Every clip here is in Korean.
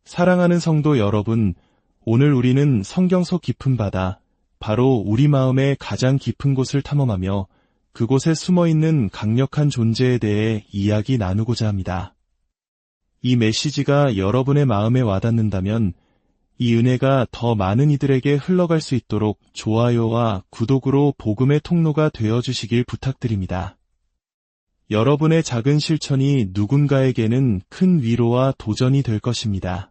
사랑하는 성도 여러분, 오늘 우리는 성경 속 깊은 바다, 바로 우리 마음의 가장 깊은 곳을 탐험하며 그곳에 숨어있는 강력한 존재에 대해 이야기 나누고자 합니다. 이 메시지가 여러분의 마음에 와닿는다면 이 은혜가 더 많은 이들에게 흘러갈 수 있도록 좋아요와 구독으로 복음의 통로가 되어주시길 부탁드립니다. 여러분의 작은 실천이 누군가에게는 큰 위로와 도전이 될 것입니다.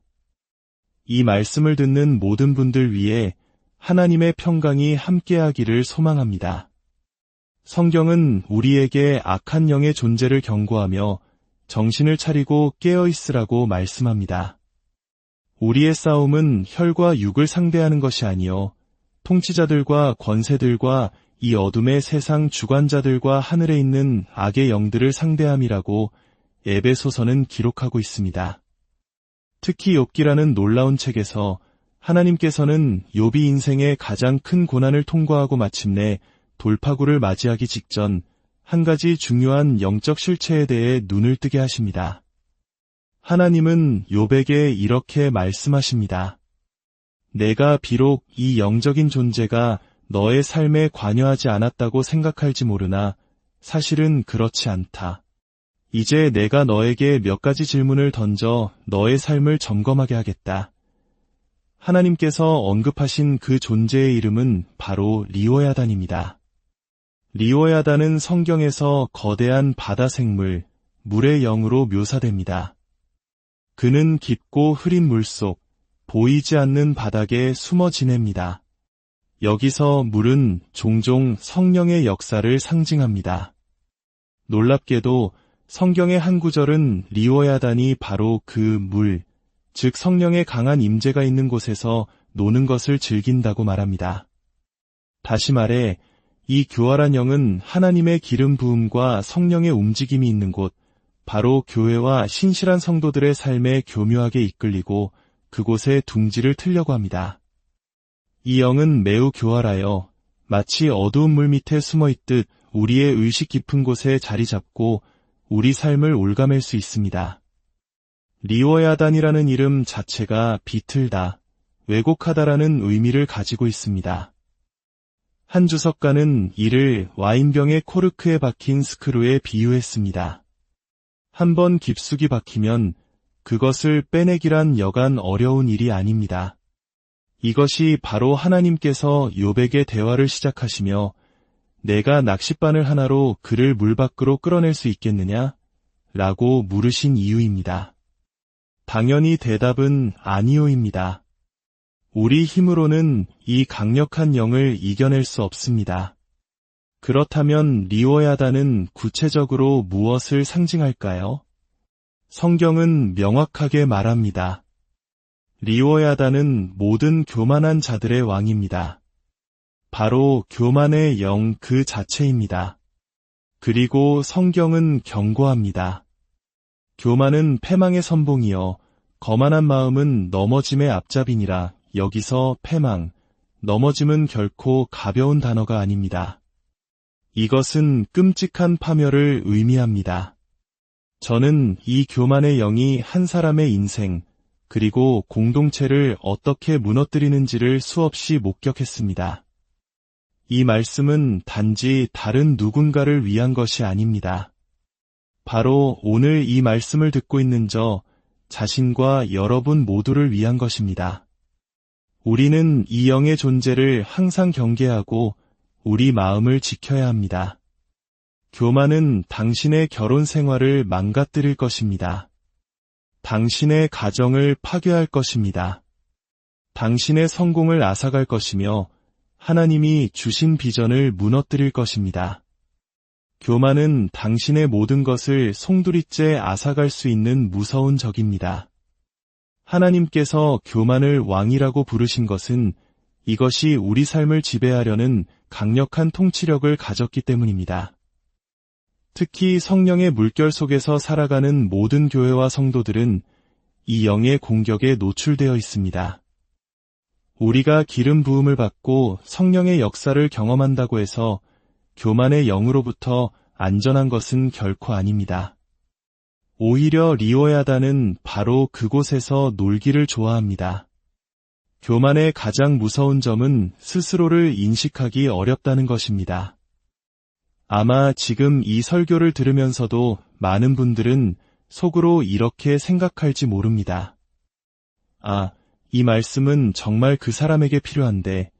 이 말씀을 듣는 모든 분들 위해 하나님의 평강이 함께하기를 소망합니다. 성경은 우리에게 악한 영의 존재를 경고하며 정신을 차리고 깨어있으라고 말씀합니다. 우리의 싸움은 혈과 육을 상대하는 것이 아니요 통치자들과 권세들과 이 어둠의 세상 주관자들과 하늘에 있는 악의 영들을 상대함이라고 에베소서는 기록하고 있습니다. 특히 욥기라는 놀라운 책에서 하나님께서는 욥이 인생의 가장 큰 고난을 통과하고 마침내 돌파구를 맞이하기 직전 한 가지 중요한 영적 실체에 대해 눈을 뜨게 하십니다. 하나님은 욥에게 이렇게 말씀하십니다. 내가 비록 이 영적인 존재가 너의 삶에 관여하지 않았다고 생각할지 모르나 사실은 그렇지 않다. 이제 내가 너에게 몇 가지 질문을 던져 너의 삶을 점검하게 하겠다. 하나님께서 언급하신 그 존재의 이름은 바로 리오야단입니다. 리오야단은 성경에서 거대한 바다 생물, 물의 영으로 묘사됩니다. 그는 깊고 흐린 물속, 보이지 않는 바닥에 숨어 지냅니다. 여기서 물은 종종 성령의 역사를 상징합니다. 놀랍게도 성경의 한 구절은 리오야단이 바로 그 물, 즉 성령의 강한 임재가 있는 곳에서 노는 것을 즐긴다고 말합니다. 다시 말해 이 교활한 영은 하나님의 기름 부음과 성령의 움직임이 있는 곳, 바로 교회와 신실한 성도들의 삶에 교묘하게 이끌리고 그곳에 둥지를 틀려고 합니다. 이 영은 매우 교활하여 마치 어두운 물 밑에 숨어있듯 우리의 의식 깊은 곳에 자리 잡고 우리 삶을 올가맬 수 있습니다. 리오야단이라는 이름 자체가 비틀다, 왜곡하다라는 의미를 가지고 있습니다. 한 주석가는 이를 와인병의 코르크에 박힌 스크루에 비유했습니다. 한번 깊숙이 박히면 그것을 빼내기란 여간 어려운 일이 아닙니다. 이것이 바로 하나님께서 욥에게 대화를 시작하시며 내가 낚싯바늘 하나로 그를 물 밖으로 끌어낼 수 있겠느냐? 라고 물으신 이유입니다. 당연히 대답은 아니오입니다. 우리 힘으로는 이 강력한 영을 이겨낼 수 없습니다. 그렇다면 리오야단은 구체적으로 무엇을 상징할까요? 성경은 명확하게 말합니다. 리오야단은 모든 교만한 자들의 왕입니다. 바로 교만의 영 그 자체입니다. 그리고 성경은 경고합니다. 교만은 패망의 선봉이여 거만한 마음은 넘어짐의 앞잡이니라. 여기서 패망, 넘어짐은 결코 가벼운 단어가 아닙니다. 이것은 끔찍한 파멸을 의미합니다. 저는 이 교만의 영이 한 사람의 인생, 그리고 공동체를 어떻게 무너뜨리는지를 수없이 목격했습니다. 이 말씀은 단지 다른 누군가를 위한 것이 아닙니다. 바로 오늘 이 말씀을 듣고 있는 저 자신과 여러분 모두를 위한 것입니다. 우리는 이 영의 존재를 항상 경계하고 우리 마음을 지켜야 합니다. 교만은 당신의 결혼 생활을 망가뜨릴 것입니다. 당신의 가정을 파괴할 것입니다. 당신의 성공을 앗아갈 것이며 하나님이 주신 비전을 무너뜨릴 것입니다. 교만은 당신의 모든 것을 송두리째 앗아갈 수 있는 무서운 적입니다. 하나님께서 교만을 왕이라고 부르신 것은 이것이 우리 삶을 지배하려는 강력한 통치력을 가졌기 때문입니다. 특히 성령의 물결 속에서 살아가는 모든 교회와 성도들은 이 영의 공격에 노출되어 있습니다. 우리가 기름 부음을 받고 성령의 역사를 경험한다고 해서 교만의 영으로부터 안전한 것은 결코 아닙니다. 오히려 리오야다는 바로 그곳에서 놀기를 좋아합니다. 교만의 가장 무서운 점은 스스로를 인식하기 어렵다는 것입니다. 아마 지금 이 설교를 들으면서도 많은 분들은 속으로 이렇게 생각할지 모릅니다. 아, 이 말씀은 정말 그 사람에게 필요한데,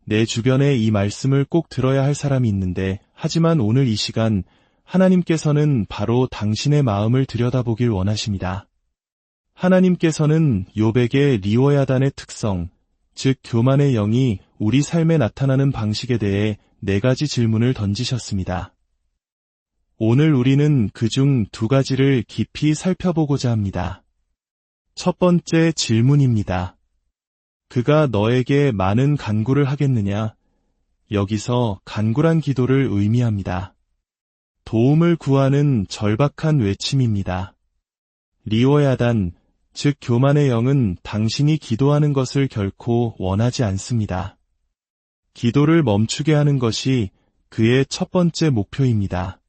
내 주변에 이 말씀을 꼭 들어야 할 사람이 있는데, 하지만 오늘 이 시간 하나님께서는 바로 당신의 마음을 들여다보길 원하십니다. 하나님께서는 욥에게 리오야단의 특성, 즉 교만의 영이 우리 삶에 나타나는 방식에 대해 4가지 질문을 던지셨습니다. 오늘 우리는 그중 2가지를 깊이 살펴보고자 합니다. 첫 번째 질문입니다. 그가 너에게 많은 간구를 하겠느냐? 여기서 간구란 기도를 의미합니다. 도움을 구하는 절박한 외침입니다. 리오야단, 즉 교만의 영은 당신이 기도하는 것을 결코 원하지 않습니다. 기도를 멈추게 하는 것이 그의 첫 번째 목표입니다.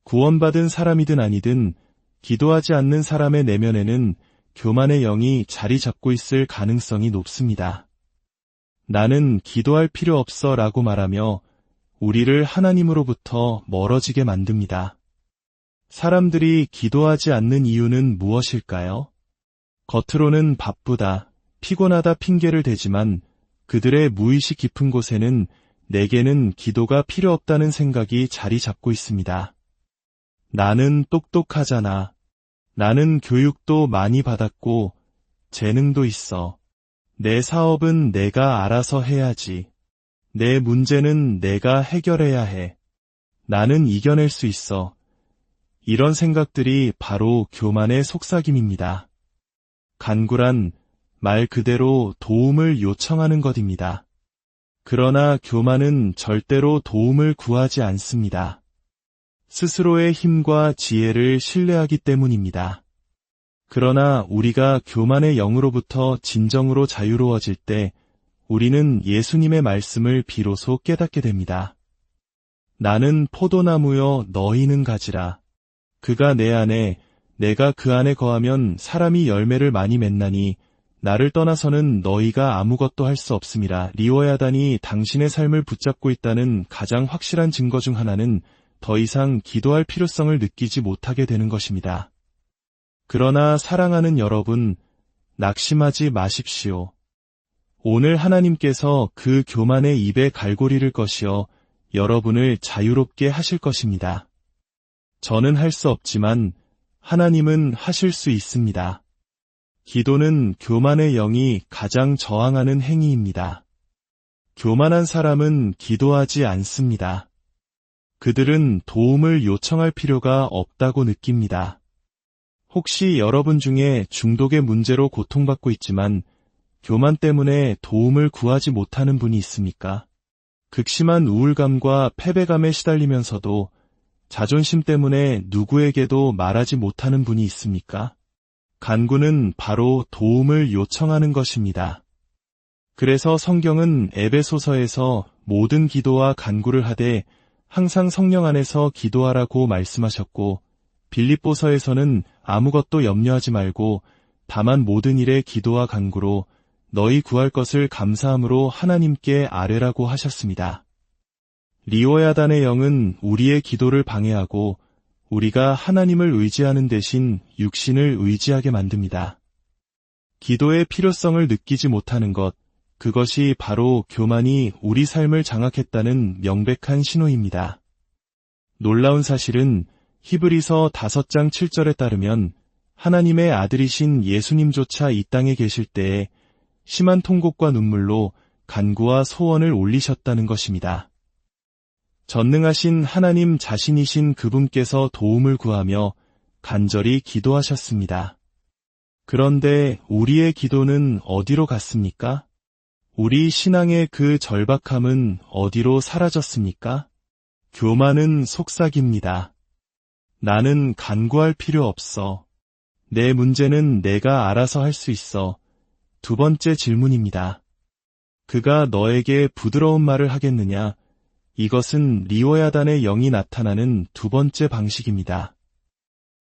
구원받은 사람이든 아니든 기도하지 않는 사람의 내면에는 교만의 영이 자리 잡고 있을 가능성이 높습니다. 나는 기도할 필요 없어 라고 말하며 우리를 하나님으로부터 멀어지게 만듭니다. 사람들이 기도하지 않는 이유는 무엇일까요? 겉으로는 바쁘다, 피곤하다 핑계를 대지만 그들의 무의식 깊은 곳에는 내게는 기도가 필요 없다는 생각이 자리 잡고 있습니다. 나는 똑똑하잖아. 나는 교육도 많이 받았고 재능도 있어. 내 사업은 내가 알아서 해야지. 내 문제는 내가 해결해야 해. 나는 이겨낼 수 있어. 이런 생각들이 바로 교만의 속삭임입니다. 간구란 말 그대로 도움을 요청하는 것입니다. 그러나 교만은 절대로 도움을 구하지 않습니다. 스스로의 힘과 지혜를 신뢰하기 때문입니다. 그러나 우리가 교만의 영으로부터 진정으로 자유로워질 때 우리는 예수님의 말씀을 비로소 깨닫게 됩니다. 나는 포도나무여 너희는 가지라. 그가 내 안에 내가 그 안에 거하면 사람이 열매를 많이 맺나니 나를 떠나서는 너희가 아무것도 할 수 없음이라. 리오야단이 당신의 삶을 붙잡고 있다는 가장 확실한 증거 중 하나는 더 이상 기도할 필요성을 느끼지 못하게 되는 것입니다. 그러나 사랑하는 여러분, 낙심하지 마십시오. 오늘 하나님께서 그 교만의 입에 갈고리를 것이어 여러분을 자유롭게 하실 것입니다. 저는 할 수 없지만 하나님은 하실 수 있습니다. 기도는 교만의 영이 가장 저항하는 행위입니다. 교만한 사람은 기도하지 않습니다. 그들은 도움을 요청할 필요가 없다고 느낍니다. 혹시 여러분 중에 중독의 문제로 고통받고 있지만 교만 때문에 도움을 구하지 못하는 분이 있습니까? 극심한 우울감과 패배감에 시달리면서도 자존심 때문에 누구에게도 말하지 못하는 분이 있습니까? 간구는 바로 도움을 요청하는 것입니다. 그래서 성경은 에베소서에서 모든 기도와 간구를 하되 항상 성령 안에서 기도하라고 말씀하셨고 빌립보서에서는 아무것도 염려하지 말고 다만 모든 일에 기도와 간구로 너희 구할 것을 감사함으로 하나님께 아뢰라고 하셨습니다. 리오야단의 영은 우리의 기도를 방해하고 우리가 하나님을 의지하는 대신 육신을 의지하게 만듭니다. 기도의 필요성을 느끼지 못하는 것, 그것이 바로 교만이 우리 삶을 장악했다는 명백한 신호입니다. 놀라운 사실은 히브리서 5장 7절에 따르면 하나님의 아들이신 예수님조차 이 땅에 계실 때에 심한 통곡과 눈물로 간구와 소원을 올리셨다는 것입니다. 전능하신 하나님 자신이신 그분께서 도움을 구하며 간절히 기도하셨습니다. 그런데 우리의 기도는 어디로 갔습니까? 우리 신앙의 그 절박함은 어디로 사라졌습니까? 교만은 속삭입니다. 나는 간구할 필요 없어. 내 문제는 내가 알아서 할 수 있어. 2번째 질문입니다. 그가 너에게 부드러운 말을 하겠느냐? 이것은 리오야단의 영이 나타나는 2번째 방식입니다.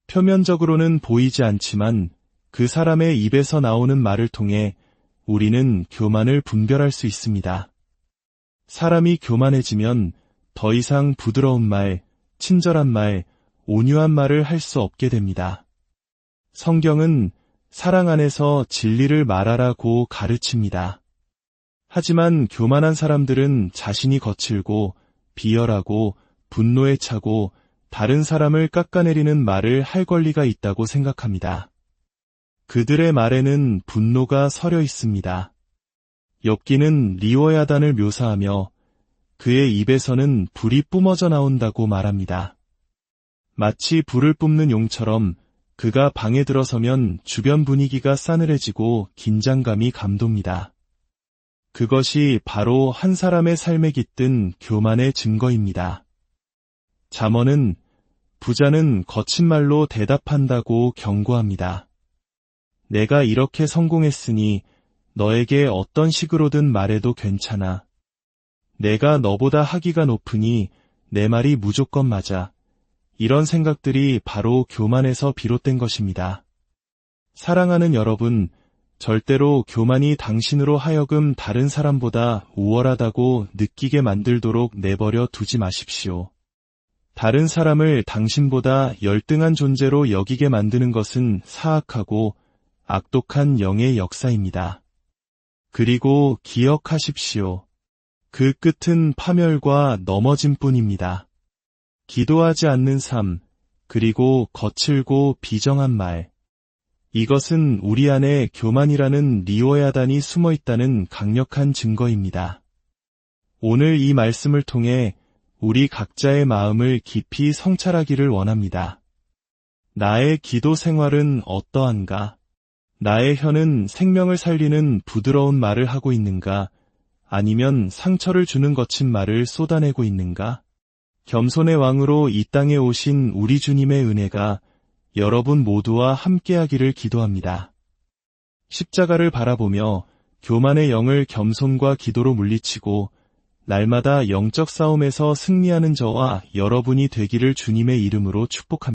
표면적으로는 보이지 않지만 그 사람의 입에서 나오는 말을 통해 우리는 교만을 분별할 수 있습니다. 사람이 교만해지면 더 이상 부드러운 말, 친절한 말, 온유한 말을 할 수 없게 됩니다. 성경은 사랑 안에서 진리를 말하라고 가르칩니다. 하지만 교만한 사람들은 자신이 거칠고 비열하고 분노에 차고 다른 사람을 깎아내리는 말을 할 권리가 있다고 생각합니다. 그들의 말에는 분노가 서려 있습니다. 욥기는 리워야단을 묘사하며 그의 입에서는 불이 뿜어져 나온다고 말합니다. 마치 불을 뿜는 용처럼 그가 방에 들어서면 주변 분위기가 싸늘해지고 긴장감이 감돕니다. 그것이 바로 한 사람의 삶에 깃든 교만의 증거입니다. 잠언은 부자는 거친 말로 대답한다고 경고합니다. 내가 이렇게 성공했으니 너에게 어떤 식으로든 말해도 괜찮아. 내가 너보다 학위가 높으니 내 말이 무조건 맞아. 이런 생각들이 바로 교만에서 비롯된 것입니다. 사랑하는 여러분, 절대로 교만이 당신으로 하여금 다른 사람보다 우월하다고 느끼게 만들도록 내버려 두지 마십시오. 다른 사람을 당신보다 열등한 존재로 여기게 만드는 것은 사악하고 악독한 영의 역사입니다. 그리고 기억하십시오. 그 끝은 파멸과 넘어짐뿐입니다. 기도하지 않는 삶, 그리고 거칠고 비정한 말. 이것은 우리 안에 교만이라는 리워야단이 숨어 있다는 강력한 증거입니다. 오늘 이 말씀을 통해 우리 각자의 마음을 깊이 성찰하기를 원합니다. 나의 기도 생활은 어떠한가? 나의 혀는 생명을 살리는 부드러운 말을 하고 있는가? 아니면 상처를 주는 거친 말을 쏟아내고 있는가? 겸손의 왕으로 이 땅에 오신 우리 주님의 은혜가 여러분 모두와 함께하기를 기도합니다. 십자가를 바라보며 교만의 영을 겸손과 기도로 물리치고 날마다 영적 싸움에서 승리하는 저와 여러분이 되기를 주님의 이름으로 축복합니다.